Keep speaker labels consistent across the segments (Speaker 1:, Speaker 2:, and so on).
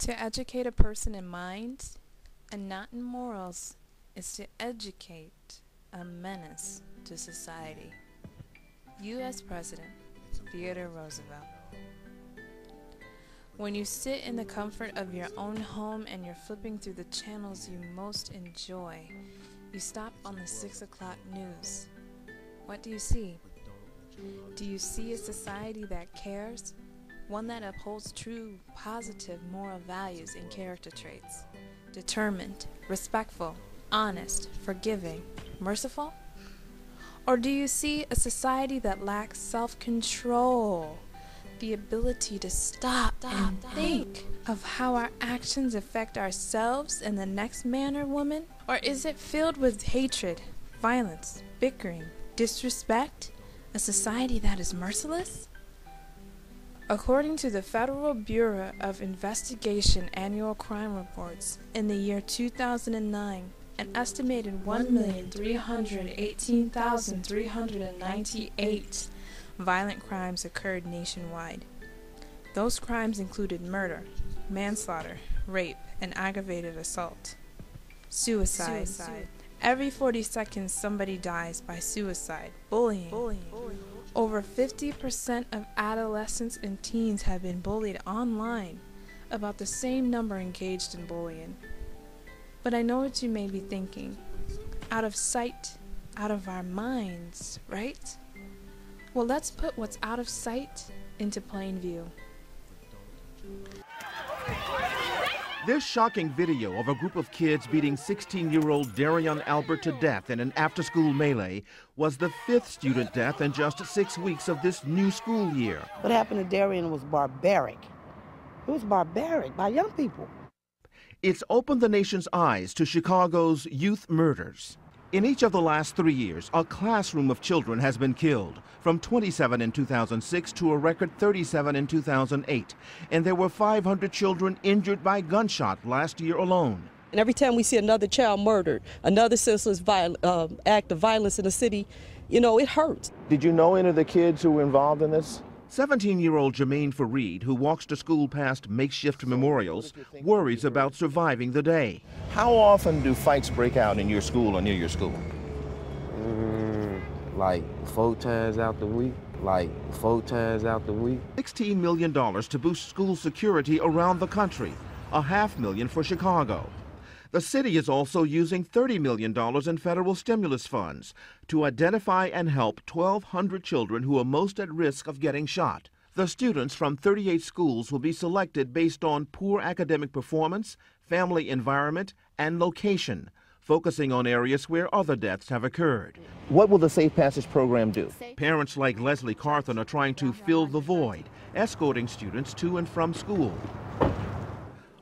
Speaker 1: To educate a person in mind and not in morals is to educate a menace to society. U.S. President Theodore Roosevelt. When you sit in the comfort of your own home and you're flipping through the channels you most enjoy, you stop on the 6 o'clock news. What do you see? Do you see a society that cares? One that upholds true, positive moral values and character traits? Determined, respectful, honest, forgiving, merciful? Or do you see a society that lacks self-control? The ability to stop and think of how our actions affect ourselves and the next man or woman? Or is it filled with hatred, violence, bickering, disrespect? A society that is merciless? According to the Federal Bureau of Investigation annual crime reports, in the year 2009, an estimated 1,318,398 violent crimes occurred nationwide. Those crimes included murder, manslaughter, rape, and aggravated assault. Suicide. Every 40 seconds somebody dies by suicide. Bullying. Over 50% of adolescents and teens have been bullied online, about the same number engaged in bullying. But I know what you may be thinking. Out of sight, out of our minds, right? Well, let's put what's out of sight into plain view.
Speaker 2: This shocking video of a group of kids beating 16-year-old Darian Albert to death in an after-school melee was the 5th student death in just 6 weeks of this new school year.
Speaker 3: What happened to Darian was barbaric. It was barbaric by young people.
Speaker 2: It's opened the nation's eyes to Chicago's youth murders. In each of the last 3 years, a classroom of children has been killed, from 27 in 2006 to a record 37 in 2008. And there were 500 children injured by gunshot last year alone.
Speaker 4: And every time we see another child murdered, another senseless act of violence in the city, you know, it hurts.
Speaker 5: Did you know any of the kids who were involved in this?
Speaker 2: 17-year-old Jermaine Fareed, who walks to school past makeshift memorials, worries about surviving the day.
Speaker 5: How often do fights break out in your school or near your school?
Speaker 6: Like 4 times out the week.
Speaker 2: $16 million to boost school security around the country, $500,000 for Chicago. The city is also using $30 million in federal stimulus funds to identify and help 1,200 children who are most at risk of getting shot. The students from 38 schools will be selected based on poor academic performance, family environment, and location, focusing on areas where other deaths have occurred.
Speaker 5: What will the Safe Passage program do?
Speaker 2: Parents like Leslie Carthen are trying to fill the void, escorting students to and from school.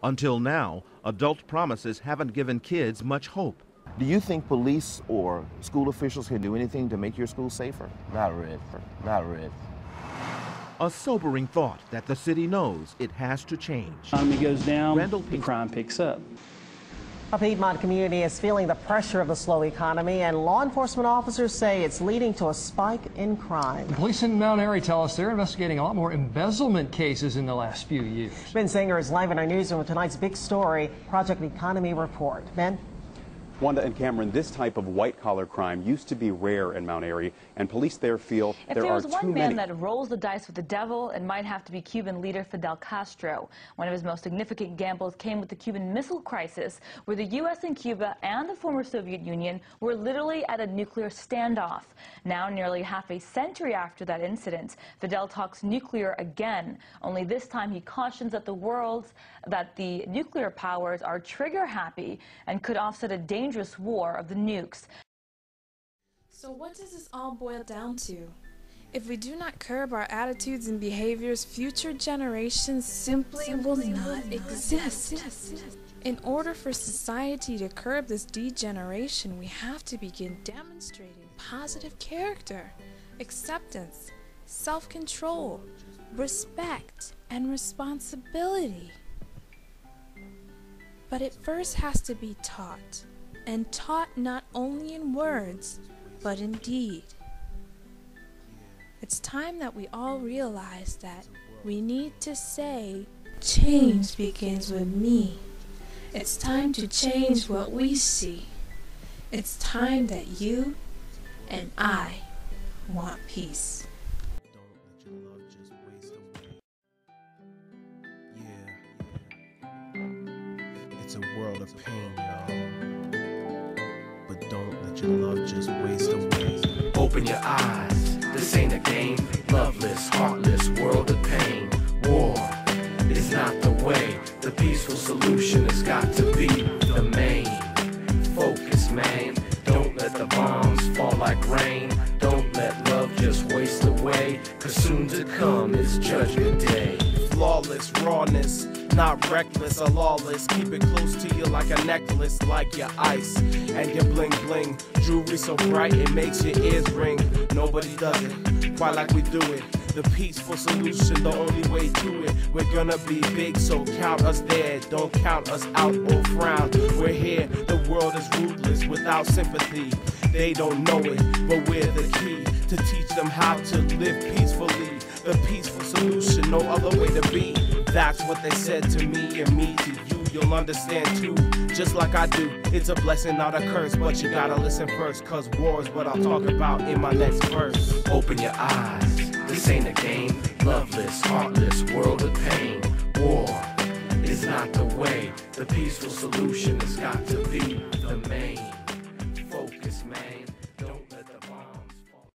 Speaker 2: Until now, adult promises haven't given kids much hope.
Speaker 5: Do you think police or school officials can do anything to make your school safer?
Speaker 6: Not really.
Speaker 2: A sobering thought that the city knows it has to change.
Speaker 7: Economy goes down, the crime picks up.
Speaker 8: A Piedmont community is feeling the pressure of the slow economy, and law enforcement officers say it's leading to a spike in crime.
Speaker 9: The police in Mount Airy tell us they're investigating a lot more embezzlement cases in the last few years.
Speaker 8: Ben Singer is live in our newsroom with tonight's big story, Project Economy Report. Ben?
Speaker 10: Wanda and Cameron, this type of white-collar crime used to be rare in Mount Airy, and police there feel there are too many.
Speaker 11: If there was one man that rolls the dice with the devil, it might have to be Cuban leader Fidel Castro. One of his most significant gambles came with the Cuban Missile Crisis, where the U.S. and Cuba and the former Soviet Union were literally at a nuclear standoff. Now, nearly half a century after that incident, Fidel talks nuclear again, only this time he cautions that the nuclear powers are trigger-happy and could offset a dangerous war of the nukes.
Speaker 1: So what does this all boil down to? If we do not curb our attitudes and behaviors, future generations simply will not exist. In order for society to curb this degeneration, we have to begin demonstrating positive character, acceptance, self-control, respect, and responsibility. But it first has to be taught, and taught not only in words, but in deed. It's time that we all realize that we need to say Change begins with me. It's time to change what we see. It's time that you and I want peace.
Speaker 12: It's a world of pain, y'all. But don't let your love just waste away.
Speaker 13: Open your eyes, this ain't a game. Loveless, heartless world of pain. War is not the way. The peaceful solution has got to be the main focus, man. Don't let the bombs fall like rain. Don't let love just waste away, 'cause soon to come is Judgment Day.
Speaker 12: Flawless rawness, not reckless or lawless. Keep it close to you like a necklace, like your ice and your bling bling. Jewelry so bright it makes your ears ring. Nobody does it quite like we do it. The peaceful solution, the only way to it. We're gonna be big, so count us there. Don't count us out or frown. We're here, the world is ruthless without sympathy. They don't know it, but we're the key to teach them how to live peacefully. The peaceful solution, no other way to be. That's what they said to me and me to you. You'll understand too, just like I do. It's a blessing, not a curse, but you gotta listen first, 'cause war is what I'll talk about in my next verse.
Speaker 13: Open your eyes, this ain't a game. Loveless, heartless world of pain. War is not the way. The peaceful solution has got to be the main